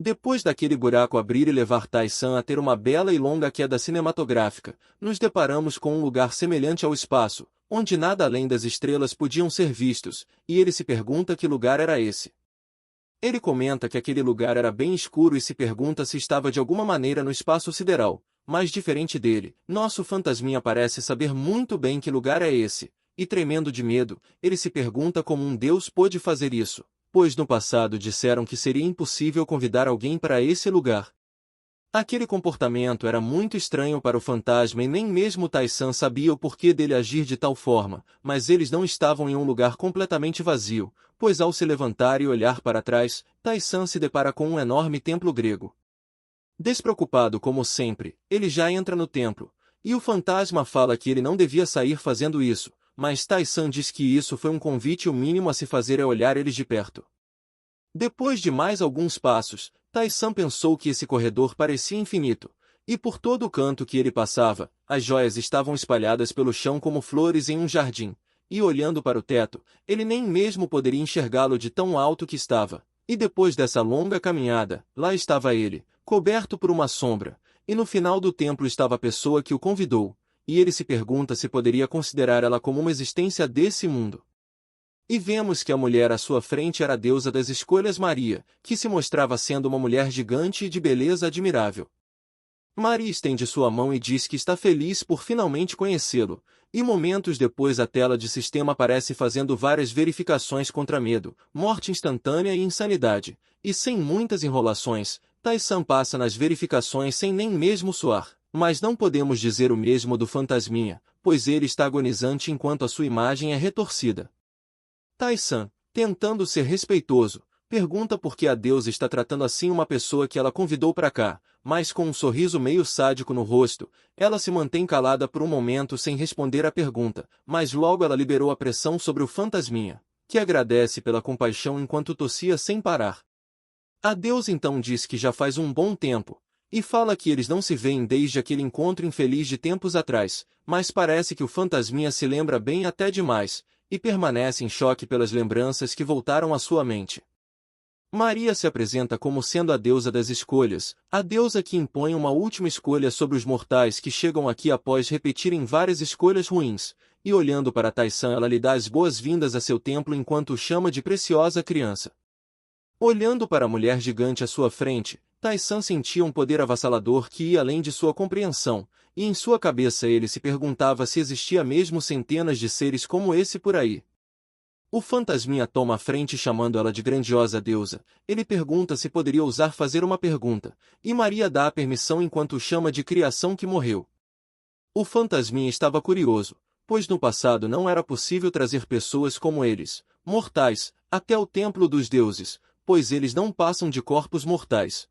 Depois daquele buraco abrir e levar Tai-san a ter uma bela e longa queda cinematográfica, nos deparamos com um lugar semelhante ao espaço, onde nada além das estrelas podiam ser vistos, e ele se pergunta que lugar era esse. Ele comenta que aquele lugar era bem escuro e se pergunta se estava de alguma maneira no espaço sideral, mas diferente dele, nosso fantasminha parece saber muito bem que lugar é esse, e tremendo de medo, ele se pergunta como um deus pôde fazer isso, pois no passado disseram que seria impossível convidar alguém para esse lugar. Aquele comportamento era muito estranho para o fantasma e nem mesmo Tai-san sabia o porquê dele agir de tal forma, mas eles não estavam em um lugar completamente vazio, pois ao se levantar e olhar para trás, Tai-san se depara com um enorme templo grego. Despreocupado como sempre, ele já entra no templo, e o fantasma fala que ele não devia sair fazendo isso, mas Tai-san diz que isso foi um convite, o mínimo a se fazer é olhar eles de perto. Depois de mais alguns passos, Tai-san pensou que esse corredor parecia infinito, e por todo o canto que ele passava, as joias estavam espalhadas pelo chão como flores em um jardim, e olhando para o teto, ele nem mesmo poderia enxergá-lo de tão alto que estava. E depois dessa longa caminhada, lá estava ele, coberto por uma sombra, e no final do templo estava a pessoa que o convidou, e ele se pergunta se poderia considerar ela como uma existência desse mundo. E vemos que a mulher à sua frente era a deusa das escolhas Maria, que se mostrava sendo uma mulher gigante e de beleza admirável. Maria estende sua mão e diz que está feliz por finalmente conhecê-lo, e momentos depois a tela de sistema aparece fazendo várias verificações contra medo, morte instantânea e insanidade, e sem muitas enrolações, Tai-san passa nas verificações sem nem mesmo suar, mas não podemos dizer o mesmo do fantasminha, pois ele está agonizante enquanto a sua imagem é retorcida. Tai-san, tentando ser respeitoso, pergunta por que a deusa está tratando assim uma pessoa que ela convidou para cá, mas com um sorriso meio sádico no rosto, ela se mantém calada por um momento sem responder à pergunta, mas logo ela liberou a pressão sobre o fantasminha, que agradece pela compaixão enquanto tossia sem parar. A deusa então diz que já faz um bom tempo, e fala que eles não se veem desde aquele encontro infeliz de tempos atrás, mas parece que o fantasminha se lembra bem até demais, e permanece em choque pelas lembranças que voltaram à sua mente. Maria se apresenta como sendo a deusa das escolhas, a deusa que impõe uma última escolha sobre os mortais que chegam aqui após repetirem várias escolhas ruins, e olhando para Tai-san ela lhe dá as boas-vindas a seu templo enquanto o chama de preciosa criança. Olhando para a mulher gigante à sua frente, Tai-san sentia um poder avassalador que ia além de sua compreensão, e em sua cabeça ele se perguntava se existia mesmo centenas de seres como esse por aí. O fantasminha toma a frente chamando ela de grandiosa deusa, ele pergunta se poderia ousar fazer uma pergunta, e Maria dá a permissão enquanto o chama de criação que morreu. O fantasminha estava curioso, pois no passado não era possível trazer pessoas como eles, mortais, até o templo dos deuses, pois eles não passam de corpos mortais.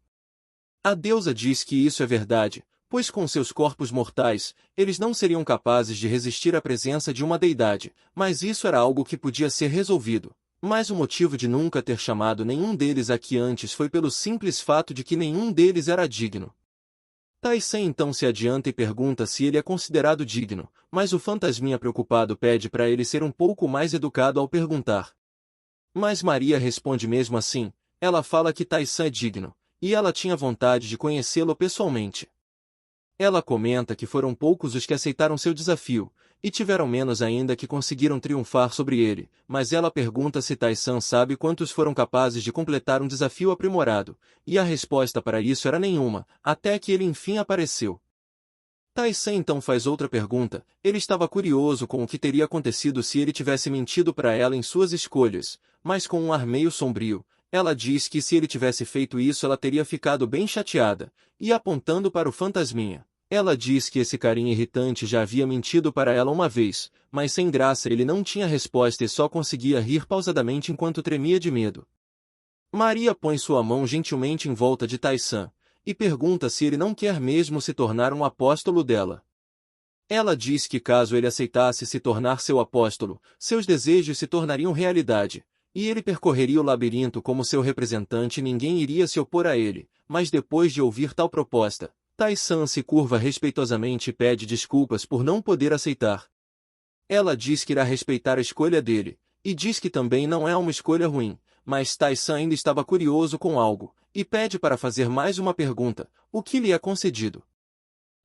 A deusa diz que isso é verdade, pois com seus corpos mortais, eles não seriam capazes de resistir à presença de uma deidade, mas isso era algo que podia ser resolvido. Mas o motivo de nunca ter chamado nenhum deles aqui antes foi pelo simples fato de que nenhum deles era digno. Tai-san então se adianta e pergunta se ele é considerado digno, mas o fantasminha preocupado pede para ele ser um pouco mais educado ao perguntar. Mas Maria responde mesmo assim, ela fala que Tai-san é digno, e ela tinha vontade de conhecê-lo pessoalmente. Ela comenta que foram poucos os que aceitaram seu desafio, e tiveram menos ainda que conseguiram triunfar sobre ele, mas ela pergunta se Tai-san sabe quantos foram capazes de completar um desafio aprimorado, e a resposta para isso era nenhuma, até que ele enfim apareceu. Tai-san então faz outra pergunta, ele estava curioso com o que teria acontecido se ele tivesse mentido para ela em suas escolhas, mas com um ar meio sombrio, ela diz que se ele tivesse feito isso ela teria ficado bem chateada, e apontando para o fantasminha. Ela diz que esse carinha irritante já havia mentido para ela uma vez, mas sem graça ele não tinha resposta e só conseguia rir pausadamente enquanto tremia de medo. Maria põe sua mão gentilmente em volta de Tai-san, e pergunta se ele não quer mesmo se tornar um apóstolo dela. Ela diz que caso ele aceitasse se tornar seu apóstolo, seus desejos se tornariam realidade, e ele percorreria o labirinto como seu representante e ninguém iria se opor a ele, mas depois de ouvir tal proposta, Tai-san se curva respeitosamente e pede desculpas por não poder aceitar. Ela diz que irá respeitar a escolha dele, e diz que também não é uma escolha ruim, mas Tai-san ainda estava curioso com algo, e pede para fazer mais uma pergunta, o que lhe é concedido.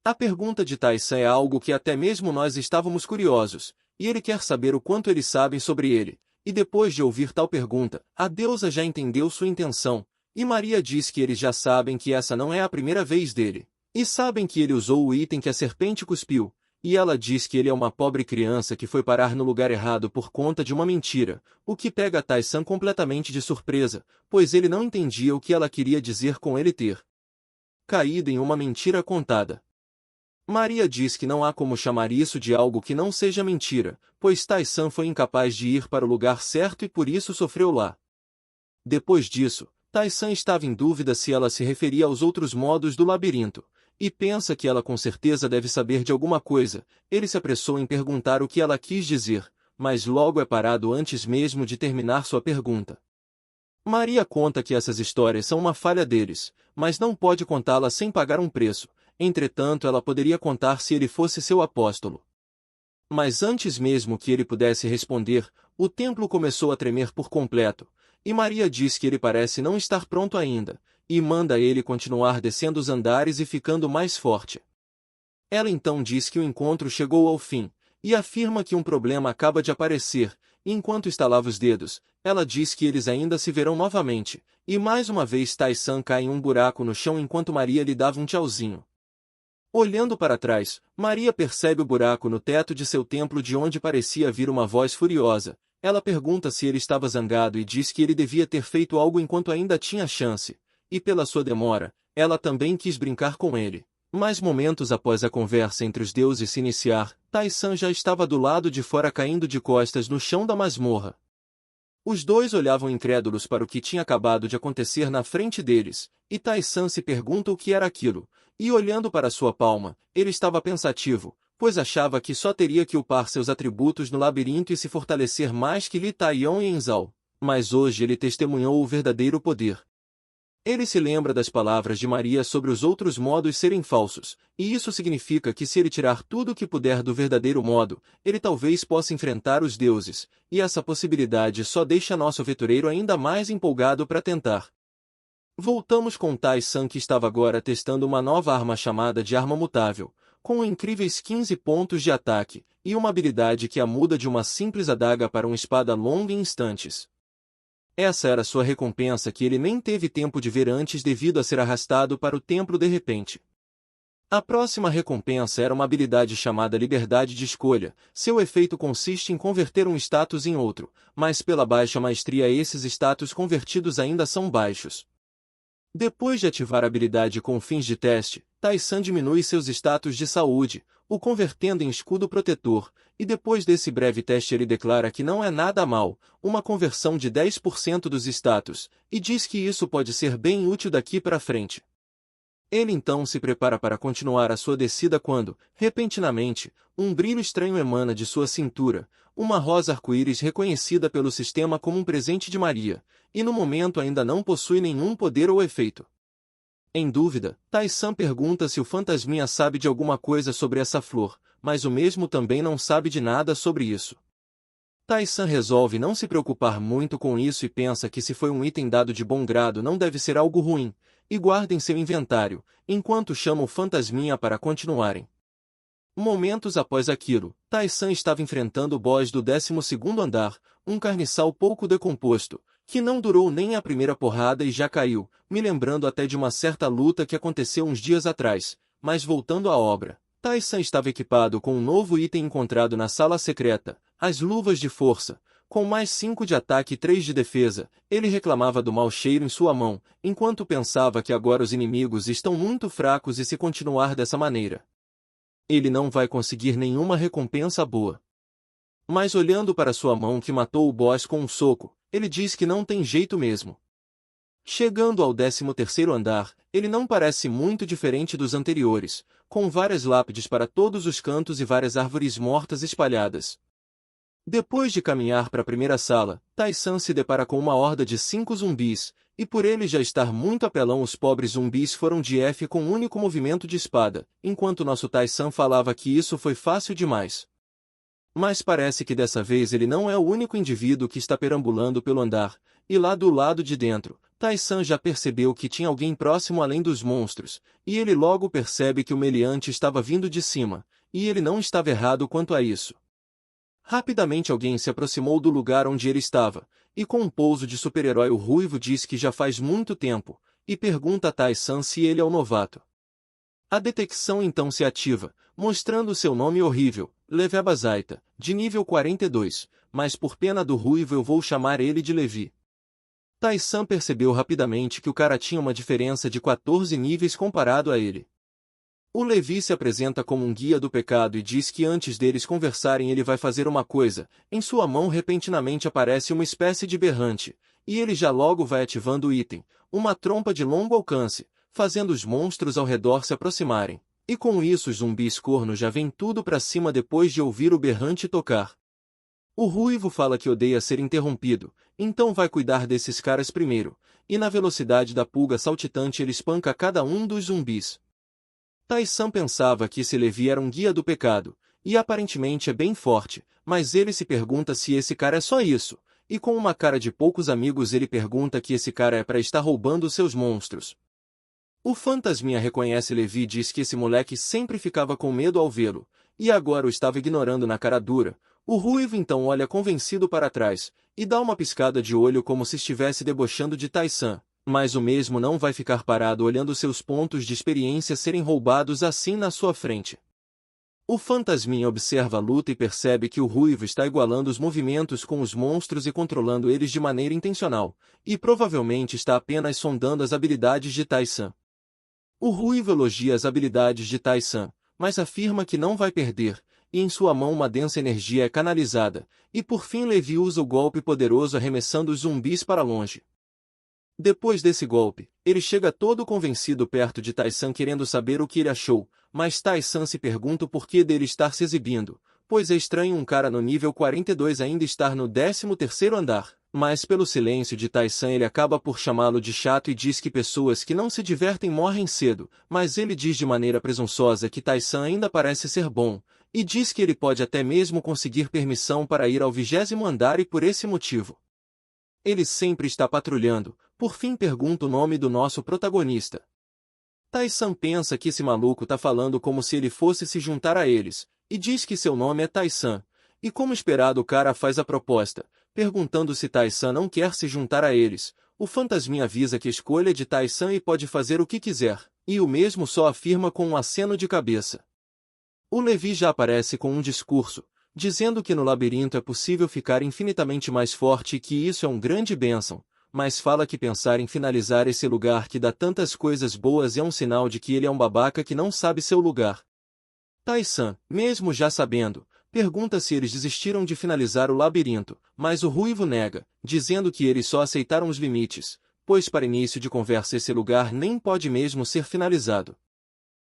A pergunta de Tai-san é algo que até mesmo nós estávamos curiosos, e ele quer saber o quanto eles sabem sobre ele. E depois de ouvir tal pergunta, a deusa já entendeu sua intenção, e Maria diz que eles já sabem que essa não é a primeira vez dele, e sabem que ele usou o item que a serpente cuspiu, e ela diz que ele é uma pobre criança que foi parar no lugar errado por conta de uma mentira, o que pega Tai-san completamente de surpresa, pois ele não entendia o que ela queria dizer com ele ter caído em uma mentira contada. Maria diz que não há como chamar isso de algo que não seja mentira, pois Tai-san foi incapaz de ir para o lugar certo e por isso sofreu lá. Depois disso, Tai-san estava em dúvida se ela se referia aos outros modos do labirinto, e pensa que ela com certeza deve saber de alguma coisa. Ele se apressou em perguntar o que ela quis dizer, mas logo é parado antes mesmo de terminar sua pergunta. Maria conta que essas histórias são uma falha deles, mas não pode contá-las sem pagar um preço. Entretanto, ela poderia contar se ele fosse seu apóstolo. Mas antes mesmo que ele pudesse responder, o templo começou a tremer por completo, e Maria diz que ele parece não estar pronto ainda, e manda ele continuar descendo os andares e ficando mais forte. Ela então diz que o encontro chegou ao fim, e afirma que um problema acaba de aparecer, e enquanto estalava os dedos, ela diz que eles ainda se verão novamente, e mais uma vez Tai-san cai em um buraco no chão enquanto Maria lhe dava um tchauzinho. Olhando para trás, Maria percebe o buraco no teto de seu templo de onde parecia vir uma voz furiosa. Ela pergunta se ele estava zangado e diz que ele devia ter feito algo enquanto ainda tinha chance, e pela sua demora, ela também quis brincar com ele. Mas momentos após a conversa entre os deuses se iniciar, Tai-san já estava do lado de fora caindo de costas no chão da masmorra. Os dois olhavam incrédulos para o que tinha acabado de acontecer na frente deles, e Tai-san se pergunta o que era aquilo. E olhando para sua palma, ele estava pensativo, pois achava que só teria que upar seus atributos no labirinto e se fortalecer mais que Li Taion e Enzal. Mas hoje ele testemunhou o verdadeiro poder. Ele se lembra das palavras de Maria sobre os outros modos serem falsos, e isso significa que se ele tirar tudo o que puder do verdadeiro modo, ele talvez possa enfrentar os deuses, e essa possibilidade só deixa nosso aventureiro ainda mais empolgado para tentar. Voltamos com Tai-san que estava agora testando uma nova arma chamada de arma mutável, com incríveis 15 pontos de ataque, e uma habilidade que a muda de uma simples adaga para uma espada longa em instantes. Essa era sua recompensa que ele nem teve tempo de ver antes devido a ser arrastado para o templo de repente. A próxima recompensa era uma habilidade chamada Liberdade de Escolha. Seu efeito consiste em converter um status em outro, mas pela baixa maestria esses status convertidos ainda são baixos. Depois de ativar a habilidade com fins de teste, Tai-san diminui seus status de saúde, o convertendo em escudo protetor, e depois desse breve teste ele declara que não é nada mal, uma conversão de 10% dos status, e diz que isso pode ser bem útil daqui para frente. Ele então se prepara para continuar a sua descida quando, repentinamente, um brilho estranho emana de sua cintura, uma rosa arco-íris reconhecida pelo sistema como um presente de Maria, e no momento ainda não possui nenhum poder ou efeito. Em dúvida, Tai-san pergunta se o fantasminha sabe de alguma coisa sobre essa flor, mas o mesmo também não sabe de nada sobre isso. Tai-san resolve não se preocupar muito com isso e pensa que se foi um item dado de bom grado não deve ser algo ruim, e guarda em seu inventário, enquanto chama o fantasminha para continuarem. Momentos após aquilo, Tai-san estava enfrentando o boss do 12º andar, um carniçal pouco decomposto, que não durou nem a primeira porrada e já caiu, me lembrando até de uma certa luta que aconteceu uns dias atrás. Mas voltando à obra, Tai-san estava equipado com um novo item encontrado na sala secreta, as luvas de força. Com mais 5 de ataque e 3 de defesa, ele reclamava do mau cheiro em sua mão, enquanto pensava que agora os inimigos estão muito fracos e se continuar dessa maneira, ele não vai conseguir nenhuma recompensa boa. Mas olhando para sua mão que matou o boss com um soco, ele diz que não tem jeito mesmo. Chegando ao 13º andar, ele não parece muito diferente dos anteriores, com várias lápides para todos os cantos e várias árvores mortas espalhadas. Depois de caminhar para a primeira sala, Tai-san se depara com uma horda de 5 zumbis, e por ele já estar muito apelão os pobres zumbis foram de F com um único movimento de espada, enquanto nosso Tai-san falava que isso foi fácil demais. Mas parece que dessa vez ele não é o único indivíduo que está perambulando pelo andar, e lá do lado de dentro, Tai-san já percebeu que tinha alguém próximo além dos monstros, e ele logo percebe que o meliante estava vindo de cima, e ele não estava errado quanto a isso. Rapidamente alguém se aproximou do lugar onde ele estava, e com um pouso de super-herói o ruivo diz que já faz muito tempo, e pergunta a Tai-san se ele é o novato. A detecção então se ativa, mostrando seu nome horrível, Levi Abazaita, de nível 42, mas por pena do ruivo eu vou chamar ele de Levi. Tai-san percebeu rapidamente que o cara tinha uma diferença de 14 níveis comparado a ele. O Levi se apresenta como um guia do pecado e diz que antes deles conversarem ele vai fazer uma coisa. Em sua mão repentinamente aparece uma espécie de berrante, e ele já logo vai ativando o item, uma trompa de longo alcance, fazendo os monstros ao redor se aproximarem. E com isso os zumbis corno já vêm tudo pra cima depois de ouvir o berrante tocar. O ruivo fala que odeia ser interrompido, então vai cuidar desses caras primeiro, e na velocidade da pulga saltitante ele espanca cada um dos zumbis. Tai-san pensava que esse Levi era um guia do pecado, e aparentemente é bem forte, mas ele se pergunta se esse cara é só isso, e com uma cara de poucos amigos ele pergunta que esse cara é pra estar roubando seus monstros. O fantasminha reconhece Levi e diz que esse moleque sempre ficava com medo ao vê-lo, e agora o estava ignorando na cara dura. O ruivo então olha convencido para trás, e dá uma piscada de olho como se estivesse debochando de Tai-san, mas o mesmo não vai ficar parado olhando seus pontos de experiência serem roubados assim na sua frente. O fantasminha observa a luta e percebe que o ruivo está igualando os movimentos com os monstros e controlando eles de maneira intencional, e provavelmente está apenas sondando as habilidades de Tai-san. O ruivo elogia as habilidades de Tai-san, mas afirma que não vai perder, e em sua mão uma densa energia é canalizada, e por fim Levi usa o golpe poderoso arremessando os zumbis para longe. Depois desse golpe, ele chega todo convencido perto de Tai-san querendo saber o que ele achou, mas Tai-san se pergunta o porquê dele estar se exibindo, pois é estranho um cara no nível 42 ainda estar no 13º andar, mas pelo silêncio de Tai-san ele acaba por chamá-lo de chato e diz que pessoas que não se divertem morrem cedo, mas ele diz de maneira presunçosa que Tai-san ainda parece ser bom, e diz que ele pode até mesmo conseguir permissão para ir ao 20º andar e por esse motivo ele sempre está patrulhando. Por fim pergunta o nome do nosso protagonista. Tai-san pensa que esse maluco tá falando como se ele fosse se juntar a eles, e diz que seu nome é Tai-san, e como esperado o cara faz a proposta, perguntando se Tai-san não quer se juntar a eles. O fantasminha avisa que a escolha é de Tai-san e pode fazer o que quiser, e o mesmo só afirma com um aceno de cabeça. O Levi já aparece com um discurso, dizendo que no labirinto é possível ficar infinitamente mais forte e que isso é um grande bênção, mas fala que pensar em finalizar esse lugar que dá tantas coisas boas é um sinal de que ele é um babaca que não sabe seu lugar. Tai-san, mesmo já sabendo, pergunta se eles desistiram de finalizar o labirinto, mas o ruivo nega, dizendo que eles só aceitaram os limites, pois para início de conversa esse lugar nem pode mesmo ser finalizado.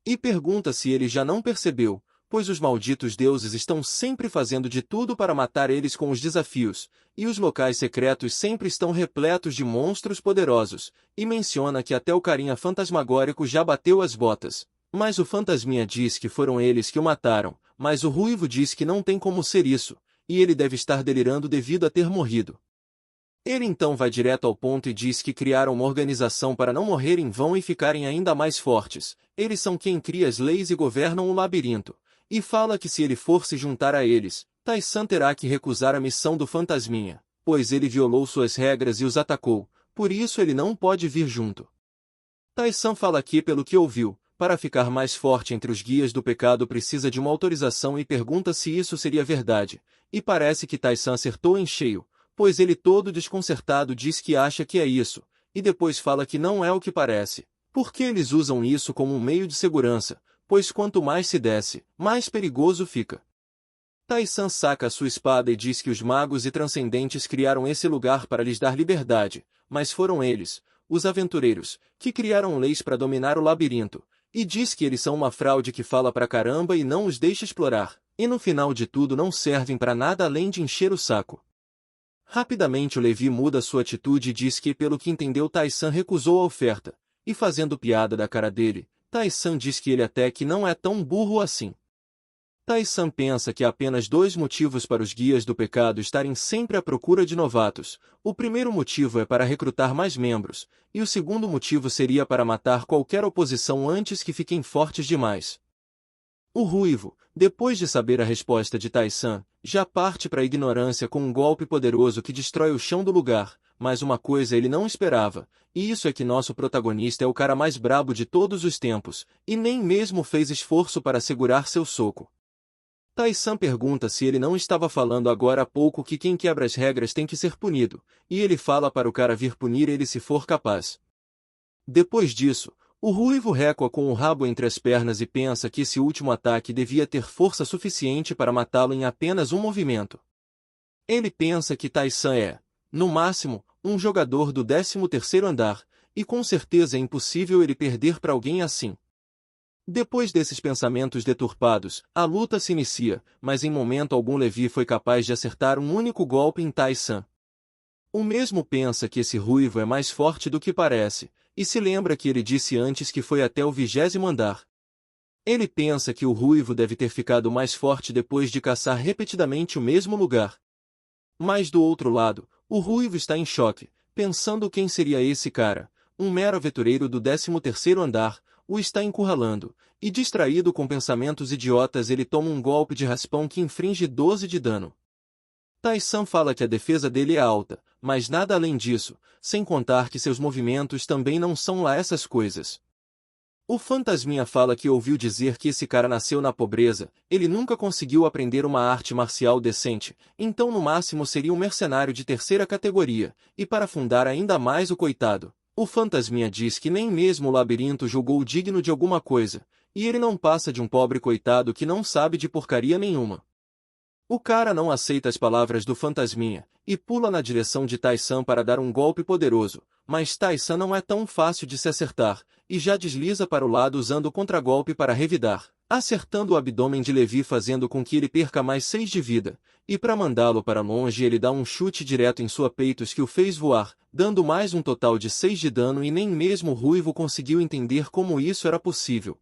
E pergunta se ele já não percebeu, pois os malditos deuses estão sempre fazendo de tudo para matar eles com os desafios, e os locais secretos sempre estão repletos de monstros poderosos, e menciona que até o carinha fantasmagórico já bateu as botas. Mas o fantasminha diz que foram eles que o mataram, mas o ruivo diz que não tem como ser isso, e ele deve estar delirando devido a ter morrido. Ele então vai direto ao ponto e diz que criaram uma organização para não morrer em vão e ficarem ainda mais fortes. Eles são quem cria as leis e governam o labirinto. E fala que se ele for se juntar a eles, Tai-san terá que recusar a missão do fantasminha, pois ele violou suas regras e os atacou, por isso ele não pode vir junto. Tai-san fala que pelo que ouviu, para ficar mais forte entre os guias do pecado precisa de uma autorização e pergunta se isso seria verdade, e parece que Tai-san acertou em cheio, pois ele todo desconcertado diz que acha que é isso, e depois fala que não é o que parece, porque eles usam isso como um meio de segurança, pois quanto mais se desce, mais perigoso fica. Tai-san saca a sua espada e diz que os magos e transcendentes criaram esse lugar para lhes dar liberdade, mas foram eles, os aventureiros, que criaram leis para dominar o labirinto, e diz que eles são uma fraude que fala pra caramba e não os deixa explorar, e no final de tudo não servem para nada além de encher o saco. Rapidamente o Levi muda sua atitude e diz que pelo que entendeu Tai-san recusou a oferta, e fazendo piada da cara dele, Tai-san diz que ele até que não é tão burro assim. Tai-san pensa que há apenas dois motivos para os guias do pecado estarem sempre à procura de novatos. O primeiro motivo é para recrutar mais membros, e o segundo motivo seria para matar qualquer oposição antes que fiquem fortes demais. O ruivo, depois de saber a resposta de Tai-san, já parte para a ignorância com um golpe poderoso que destrói o chão do lugar, mas uma coisa ele não esperava, e isso é que nosso protagonista é o cara mais brabo de todos os tempos, e nem mesmo fez esforço para segurar seu soco. Tai-san pergunta se ele não estava falando agora há pouco que quem quebra as regras tem que ser punido, e ele fala para o cara vir punir ele se for capaz. Depois disso, o ruivo recua com o rabo entre as pernas e pensa que esse último ataque devia ter força suficiente para matá-lo em apenas um movimento. Ele pensa que Tai-san é, no máximo, um jogador do 13º andar, e com certeza é impossível ele perder para alguém assim. Depois desses pensamentos deturpados, a luta se inicia, mas em momento algum Levi foi capaz de acertar um único golpe em Tai-san. O mesmo pensa que esse ruivo é mais forte do que parece, e se lembra que ele disse antes que foi até o 20º andar. Ele pensa que o ruivo deve ter ficado mais forte depois de caçar repetidamente o mesmo lugar. Mas do outro lado, o ruivo está em choque, pensando quem seria esse cara, um mero aventureiro do 13º andar, o está encurralando, e distraído com pensamentos idiotas ele toma um golpe de raspão que inflige 12 de dano. Tai-san fala que a defesa dele é alta, mas nada além disso, sem contar que seus movimentos também não são lá essas coisas. O fantasminha fala que ouviu dizer que esse cara nasceu na pobreza, ele nunca conseguiu aprender uma arte marcial decente, então no máximo seria um mercenário de 3ª categoria, e para afundar ainda mais o coitado, o fantasminha diz que nem mesmo o labirinto julgou digno de alguma coisa, e ele não passa de um pobre coitado que não sabe de porcaria nenhuma. O cara não aceita as palavras do fantasminha, e pula na direção de Tai-san para dar um golpe poderoso, mas Tai-san não é tão fácil de se acertar, e já desliza para o lado usando o contragolpe para revidar, acertando o abdômen de Levi fazendo com que ele perca mais 6 de vida, e para mandá-lo para longe ele dá um chute direto em sua peitos que o fez voar, dando mais um total de 6 de dano e nem mesmo o ruivo conseguiu entender como isso era possível.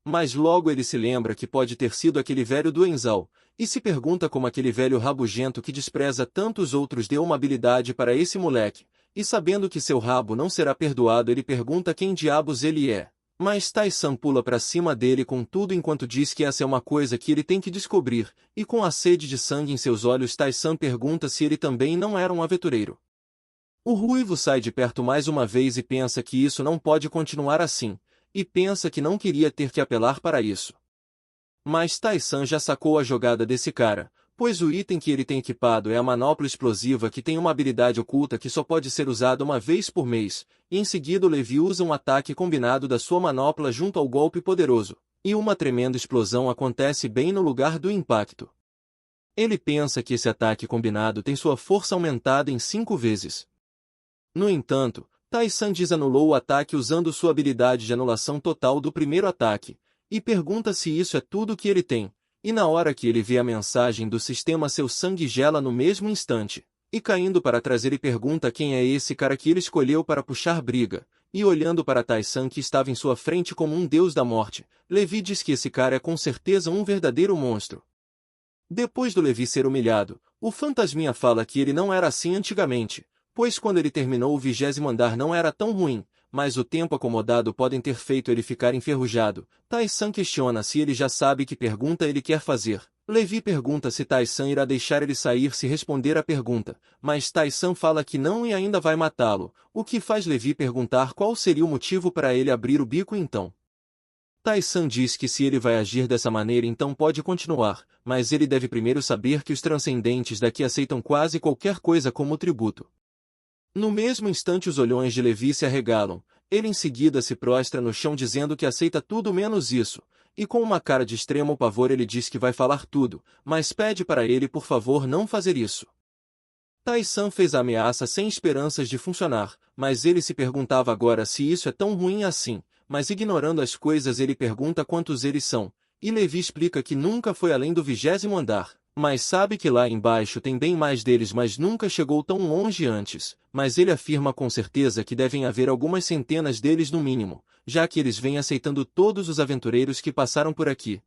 Mas logo ele se lembra que pode ter sido aquele velho do Enzal, e se pergunta como aquele velho rabugento que despreza tantos outros deu uma habilidade para esse moleque, e sabendo que seu rabo não será perdoado ele pergunta quem diabos ele é. Mas Tai-san pula para cima dele com tudo enquanto diz que essa é uma coisa que ele tem que descobrir, e com a sede de sangue em seus olhos Tai-san pergunta se ele também não era um aventureiro. O ruivo sai de perto mais uma vez e pensa que isso não pode continuar assim, e pensa que não queria ter que apelar para isso. Mas Tai-san já sacou a jogada desse cara, pois o item que ele tem equipado é a manopla explosiva que tem uma habilidade oculta que só pode ser usada uma vez por mês, e em seguida o Levi usa um ataque combinado da sua manopla junto ao golpe poderoso, e uma tremenda explosão acontece bem no lugar do impacto. Ele pensa que esse ataque combinado tem sua força aumentada em 5 vezes. No entanto, Tai-san desanulou o ataque usando sua habilidade de anulação total do primeiro ataque, e pergunta se isso é tudo que ele tem, e na hora que ele vê a mensagem do sistema seu sangue gela no mesmo instante, e caindo para trás ele pergunta quem é esse cara que ele escolheu para puxar briga, e olhando para Tai-san que estava em sua frente como um deus da morte, Levi diz que esse cara é com certeza um verdadeiro monstro. Depois do Levi ser humilhado, o fantasminha fala que ele não era assim antigamente, pois quando ele terminou o 20º andar não era tão ruim, mas o tempo acomodado podem ter feito ele ficar enferrujado. Tai-san questiona se ele já sabe que pergunta ele quer fazer. Levi pergunta se Tai-san irá deixar ele sair se responder a pergunta, mas Tai-san fala que não e ainda vai matá-lo, o que faz Levi perguntar qual seria o motivo para ele abrir o bico então. Tai-san diz que se ele vai agir dessa maneira então pode continuar, mas ele deve primeiro saber que os transcendentes daqui aceitam quase qualquer coisa como tributo. No mesmo instante os olhões de Levi se arregalam, ele em seguida se prostra no chão dizendo que aceita tudo menos isso, e com uma cara de extremo pavor ele diz que vai falar tudo, mas pede para ele por favor não fazer isso. Tai-san fez a ameaça sem esperanças de funcionar, mas ele se perguntava agora se isso é tão ruim assim, mas ignorando as coisas ele pergunta quantos eles são, e Levi explica que nunca foi além do 20º andar. Mas sabe que lá embaixo tem bem mais deles mas nunca chegou tão longe antes, mas ele afirma com certeza que devem haver algumas centenas deles no mínimo, já que eles vêm aceitando todos os aventureiros que passaram por aqui.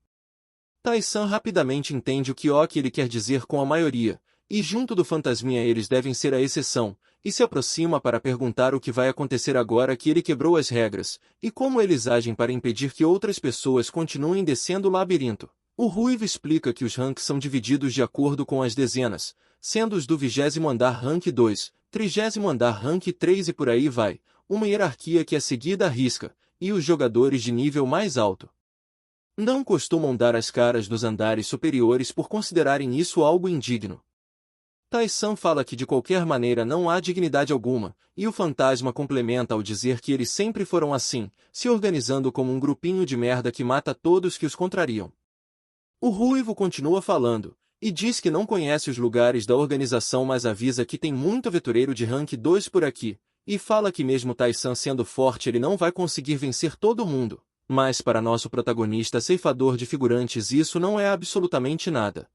Tai-san rapidamente entende o que ele quer dizer com a maioria, e junto do fantasminha eles devem ser a exceção, e se aproxima para perguntar o que vai acontecer agora que ele quebrou as regras, e como eles agem para impedir que outras pessoas continuem descendo o labirinto. O Ruivo explica que os ranks são divididos de acordo com as dezenas, sendo os do 20º andar rank 2, 30º andar rank 3 e por aí vai, uma hierarquia que é seguida à risca, e os jogadores de nível mais alto não costumam dar as caras nos andares superiores por considerarem isso algo indigno. Tai-san fala que de qualquer maneira não há dignidade alguma, e o fantasma complementa ao dizer que eles sempre foram assim, se organizando como um grupinho de merda que mata todos que os contrariam. O Ruivo continua falando, e diz que não conhece os lugares da organização mas avisa que tem muito aventureiro de rank 2 por aqui, e fala que mesmo Tai-san sendo forte ele não vai conseguir vencer todo mundo, mas para nosso protagonista ceifador de figurantes isso não é absolutamente nada.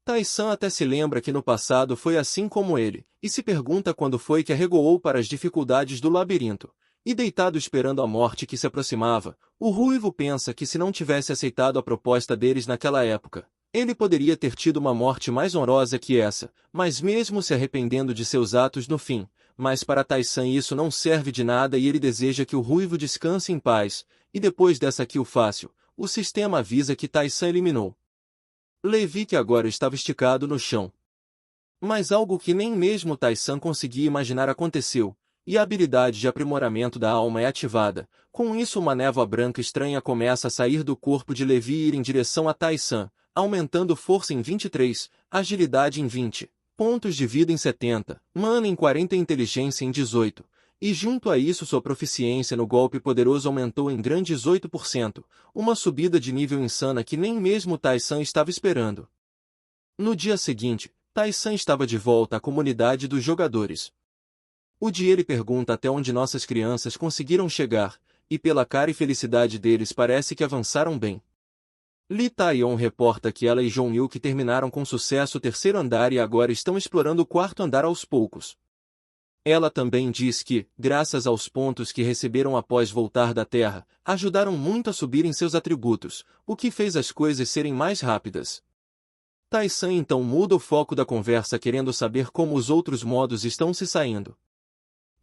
Tai-san até se lembra que no passado foi assim como ele, e se pergunta quando foi que arregoou para as dificuldades do labirinto. E deitado esperando a morte que se aproximava, o Ruivo pensa que se não tivesse aceitado a proposta deles naquela época, ele poderia ter tido uma morte mais honrosa que essa, mas mesmo se arrependendo de seus atos no fim. Mas para Tai-san isso não serve de nada e ele deseja que o Ruivo descanse em paz, e depois dessa kill fácil, o sistema avisa que Tai-san eliminou Levi que agora estava esticado no chão. Mas algo que nem mesmo Tai-san conseguia imaginar aconteceu, e a habilidade de aprimoramento da alma é ativada. Com isso uma névoa branca estranha começa a sair do corpo de Levi e ir em direção a Tai-san, aumentando força em 23, agilidade em 20, pontos de vida em 70, mana em 40 e inteligência em 18. E junto a isso sua proficiência no golpe poderoso aumentou em grandes 8%, uma subida de nível insana que nem mesmo Tai-san estava esperando. No dia seguinte, Tai-san estava de volta à comunidade dos jogadores. O dia ele pergunta até onde nossas crianças conseguiram chegar, e pela cara e felicidade deles parece que avançaram bem. Lee Tai-on reporta que ela e Jong Yuki terminaram com sucesso o 3º andar e agora estão explorando o 4º andar aos poucos. Ela também diz que, graças aos pontos que receberam após voltar da Terra, ajudaram muito a subir em seus atributos, o que fez as coisas serem mais rápidas. Tai-san então muda o foco da conversa querendo saber como os outros modos estão se saindo.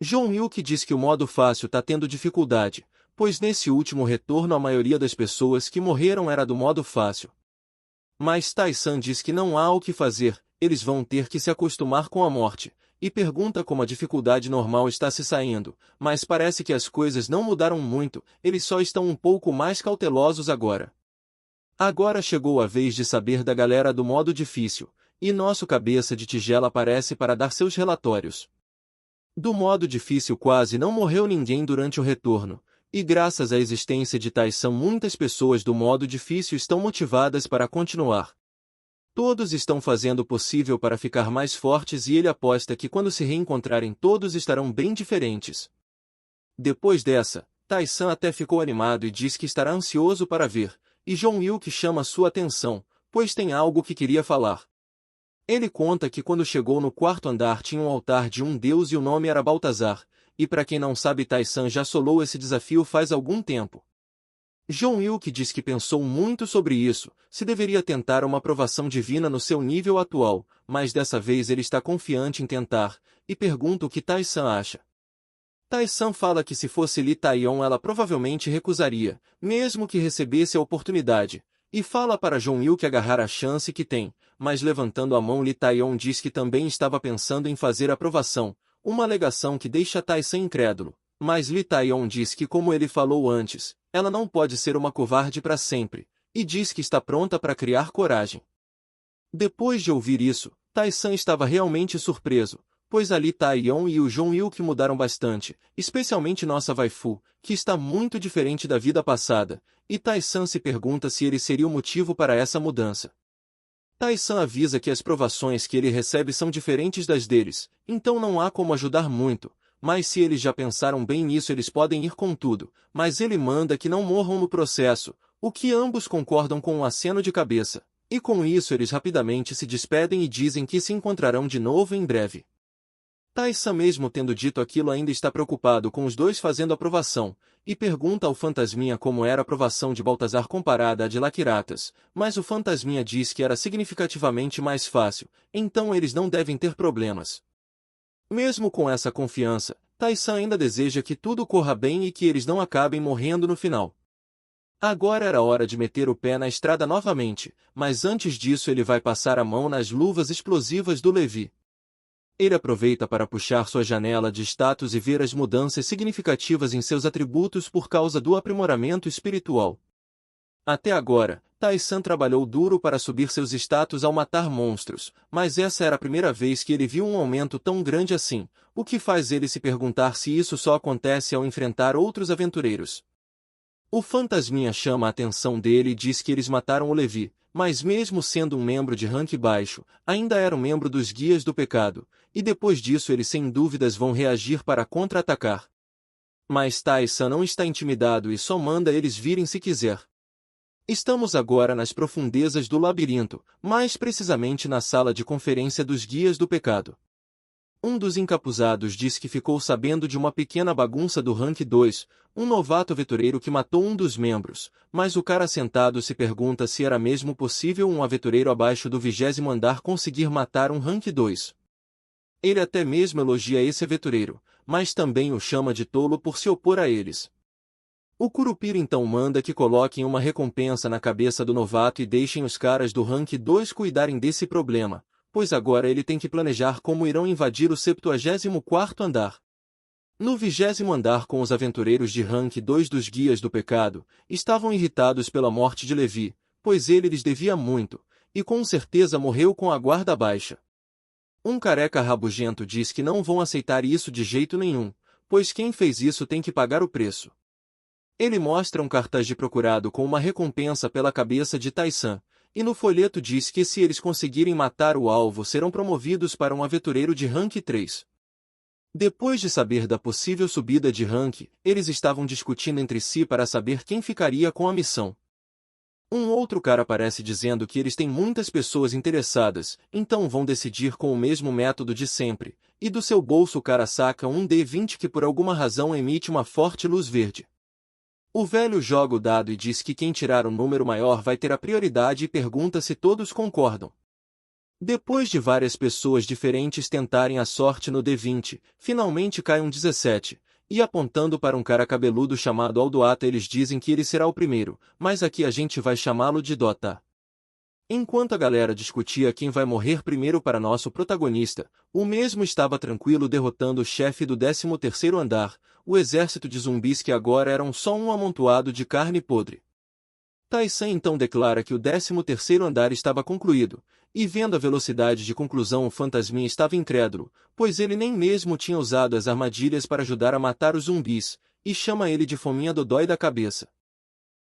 Jong Yuki diz que o modo fácil está tendo dificuldade, pois nesse último retorno a maioria das pessoas que morreram era do modo fácil. Mas Tai-san diz que não há o que fazer, eles vão ter que se acostumar com a morte. E pergunta como a dificuldade normal está se saindo, mas parece que as coisas não mudaram muito, eles só estão um pouco mais cautelosos agora. Agora chegou a vez de saber da galera do modo difícil, e nosso cabeça de tigela aparece para dar seus relatórios. Do modo difícil quase não morreu ninguém durante o retorno, e graças à existência de Tai-san muitas pessoas do modo difícil estão motivadas para continuar. Todos estão fazendo o possível para ficar mais fortes e ele aposta que quando se reencontrarem todos estarão bem diferentes. Depois dessa, Tai-san até ficou animado e diz que estará ansioso para ver, e Jong Yuki chama sua atenção, pois tem algo que queria falar. Ele conta que quando chegou no 4º andar tinha um altar de um deus e o nome era Baltazar, e para quem não sabe Tai-san já solou esse desafio faz algum tempo. Jong Yuki diz que pensou muito sobre isso, se deveria tentar uma aprovação divina no seu nível atual, mas dessa vez ele está confiante em tentar, e pergunta o que Tai-san acha. Tai-san fala que se fosse Lee Tai-on ela provavelmente recusaria, mesmo que recebesse a oportunidade, e fala para Jong Yuki agarrar a chance que tem, mas levantando a mão Lee Tai-on diz que também estava pensando em fazer a aprovação, uma alegação que deixa Tai-san incrédulo, mas Lee Tai-on diz que como ele falou antes, ela não pode ser uma covarde para sempre, e diz que está pronta para criar coragem. Depois de ouvir isso, Tai-san estava realmente surpreso, pois a Lee Tai-on e o Jong Yuki mudaram bastante, especialmente nossa waifu, que está muito diferente da vida passada, e Tai-san se pergunta se ele seria o motivo para essa mudança. Tai-san avisa que as provações que ele recebe são diferentes das deles, então não há como ajudar muito, mas se eles já pensaram bem nisso eles podem ir com tudo, mas ele manda que não morram no processo, o que ambos concordam com um aceno de cabeça, e com isso eles rapidamente se despedem e dizem que se encontrarão de novo em breve. Tai-san, mesmo tendo dito aquilo, ainda está preocupado com os dois fazendo a provação, e pergunta ao fantasminha como era a provação de Baltazar comparada à de Laquiratas, mas o fantasminha diz que era significativamente mais fácil, então eles não devem ter problemas. Mesmo com essa confiança, Tai-san ainda deseja que tudo corra bem e que eles não acabem morrendo no final. Agora era hora de meter o pé na estrada novamente, mas antes disso ele vai passar a mão nas luvas explosivas do Levi. Ele aproveita para puxar sua janela de status e ver as mudanças significativas em seus atributos por causa do aprimoramento espiritual. Até agora, Tai-san trabalhou duro para subir seus status ao matar monstros, mas essa era a primeira vez que ele viu um aumento tão grande assim, o que faz ele se perguntar se isso só acontece ao enfrentar outros aventureiros. O fantasminha chama a atenção dele e diz que eles mataram o Levi, mas mesmo sendo um membro de rank baixo, ainda era um membro dos Guias do Pecado, e depois disso eles sem dúvidas vão reagir para contra-atacar. Mas Tai-san não está intimidado e só manda eles virem se quiser. Estamos agora nas profundezas do labirinto, mais precisamente na sala de conferência dos Guias do Pecado. Um dos encapuzados diz que ficou sabendo de uma pequena bagunça do rank 2, um novato aventureiro que matou um dos membros, mas o cara sentado se pergunta se era mesmo possível um aventureiro abaixo do 20º andar conseguir matar um rank 2. Ele até mesmo elogia esse aventureiro, mas também o chama de tolo por se opor a eles. O Curupira então manda que coloquem uma recompensa na cabeça do novato e deixem os caras do rank 2 cuidarem desse problema, pois agora ele tem que planejar como irão invadir o 74º andar. No 20º andar, com os aventureiros de rank 2 dos Guias do Pecado, estavam irritados pela morte de Levi, pois ele lhes devia muito, e com certeza morreu com a guarda baixa. Um careca rabugento diz que não vão aceitar isso de jeito nenhum, pois quem fez isso tem que pagar o preço. Ele mostra um cartaz de procurado com uma recompensa pela cabeça de Tai-san, e no folheto diz que se eles conseguirem matar o alvo serão promovidos para um aventureiro de rank 3. Depois de saber da possível subida de rank, eles estavam discutindo entre si para saber quem ficaria com a missão. Um outro cara aparece dizendo que eles têm muitas pessoas interessadas, então vão decidir com o mesmo método de sempre, e do seu bolso o cara saca um D20 que por alguma razão emite uma forte luz verde. O velho joga o dado e diz que quem tirar um número maior vai ter a prioridade e pergunta se todos concordam. Depois de várias pessoas diferentes tentarem a sorte no D20, finalmente cai um 17, e apontando para um cara cabeludo chamado Aldoata eles dizem que ele será o primeiro, mas aqui a gente vai chamá-lo de Dota. Enquanto a galera discutia quem vai morrer primeiro para nosso protagonista, o mesmo estava tranquilo derrotando o chefe do 13º andar, o exército de zumbis que agora eram só um amontoado de carne podre. Tai-san então declara que o 13º andar estava concluído, e vendo a velocidade de conclusão o fantasminha estava incrédulo, pois ele nem mesmo tinha usado as armadilhas para ajudar a matar os zumbis, e chama ele de fominha dodói da cabeça.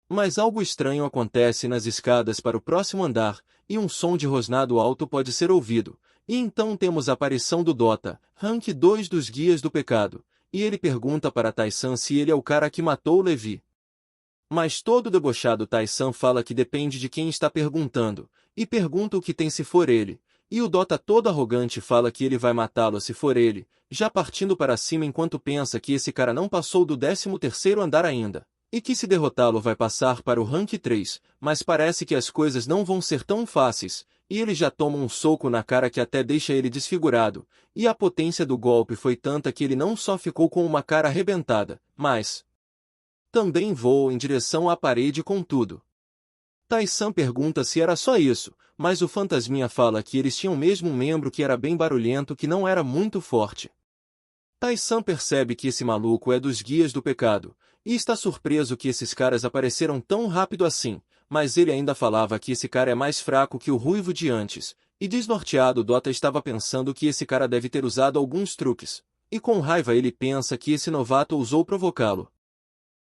Mas algo estranho acontece nas escadas para o próximo andar, e um som de rosnado alto pode ser ouvido, e então temos a aparição do Dota, rank 2 dos Guias do Pecado, e ele pergunta para Tai-san se ele é o cara que matou o Levi. Mas todo debochado Tai-san fala que depende de quem está perguntando, e pergunta o que tem se for ele, e o Dota todo arrogante fala que ele vai matá-lo se for ele, já partindo para cima enquanto pensa que esse cara não passou do 13º andar ainda, e que se derrotá-lo vai passar para o rank 3, mas parece que as coisas não vão ser tão fáceis, e ele já toma um soco na cara que até deixa ele desfigurado, e a potência do golpe foi tanta que ele não só ficou com uma cara arrebentada, mas também voou em direção à parede com tudo. Tai-san pergunta se era só isso, mas o fantasminha fala que eles tinham mesmo um membro que era bem barulhento que não era muito forte. Tai-san percebe que esse maluco é dos Guias do Pecado, e está surpreso que esses caras apareceram tão rápido assim, mas ele ainda falava que esse cara é mais fraco que o ruivo de antes, e desnorteado Dota estava pensando que esse cara deve ter usado alguns truques, e com raiva ele pensa que esse novato ousou provocá-lo.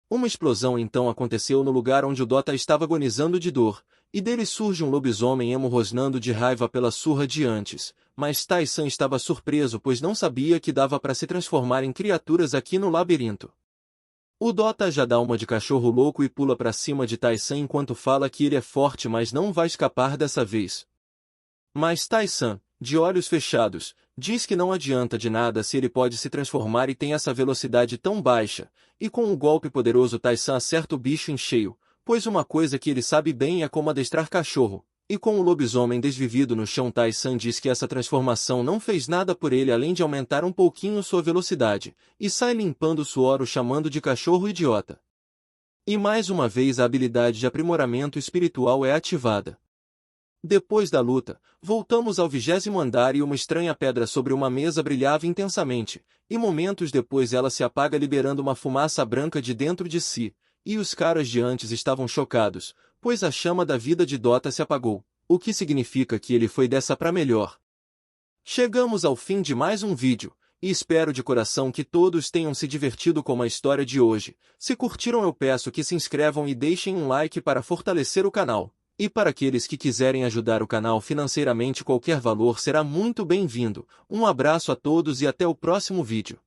Uma explosão então aconteceu no lugar onde o Dota estava agonizando de dor, e dele surge um lobisomem emo rosnando de raiva pela surra de antes, mas Tai-san estava surpreso pois não sabia que dava para se transformar em criaturas aqui no labirinto. O Dota já dá uma de cachorro louco e pula para cima de Tai-san enquanto fala que ele é forte mas não vai escapar dessa vez. Mas Tai-san, de olhos fechados, Diz que não adianta de nada se ele pode se transformar e tem essa velocidade tão baixa, e com um golpe poderoso Tai-san acerta o bicho em cheio, pois uma coisa que ele sabe bem é como adestrar cachorro. E com o lobisomem desvivido no chão, Tai-san diz que essa transformação não fez nada por ele além de aumentar um pouquinho sua velocidade, e sai limpando o suor o chamando de cachorro idiota. E mais uma vez a habilidade de aprimoramento espiritual é ativada. Depois da luta, voltamos ao 20º andar e uma estranha pedra sobre uma mesa brilhava intensamente, e momentos depois ela se apaga liberando uma fumaça branca de dentro de si, e os caras de antes estavam chocados, pois a chama da vida de Dota se apagou, o que significa que ele foi dessa pra melhor. Chegamos ao fim de mais um vídeo, e espero de coração que todos tenham se divertido com a história de hoje. Se curtiram, eu peço que se inscrevam e deixem um like para fortalecer o canal. E para aqueles que quiserem ajudar o canal financeiramente, qualquer valor será muito bem-vindo. Um abraço a todos e até o próximo vídeo.